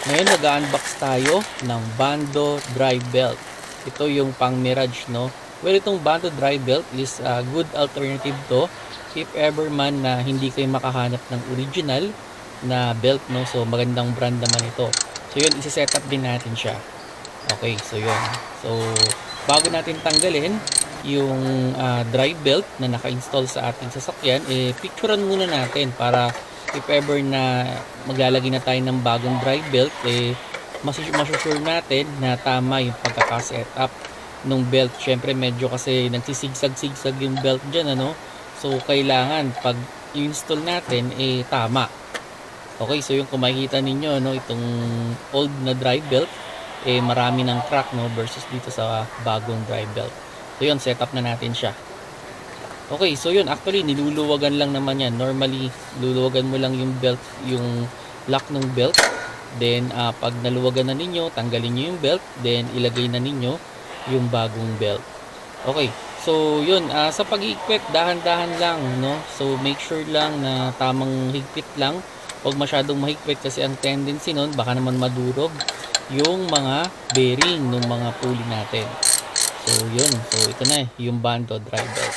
Ngayon mag-unbox tayo ng Bando Dry Belt. Ito yung pang Mirage, no? Well, itong Bando Dry Belt is a good alternative to if ever man na hindi kayo makahanap ng original na belt, no? So magandang brand naman ito. So yun, isi-set up din natin siya. Okay, so yun. So bago natin tanggalin yung dry belt na naka-install sa ating sasakyan, picturean muna natin para if ever na maglalagay na tayo ng bagong dry belt, masusure natin na tama yung pagkaka-setup ng belt. Syempre medyo kasi nagsisigsag-sigsag yung belt dyan, ano? So kailangan pag install natin tama. Okay, so yung kung makikita ninyo, no, itong old na dry belt marami ng crack, no, versus dito sa bagong dry belt. So yun, setup na natin siya. Okay, so yun, actually niluluwagan lang naman yan. Normally luluwagan mo lang yung belt, yung lock ng belt. Then pag naluwagan na ninyo, tanggalin niyo yung belt, then ilagay na ninyo yung bagong belt. Okay, so yun, sa pag-higpit, dahan-dahan lang, no. So make sure lang na tamang higpit lang. Huwag masyadong mahigpit kasi ang tendency nun baka naman madurog yung mga bearing ng mga pulley natin. So yun, so ito na yung Bando Dry Belt.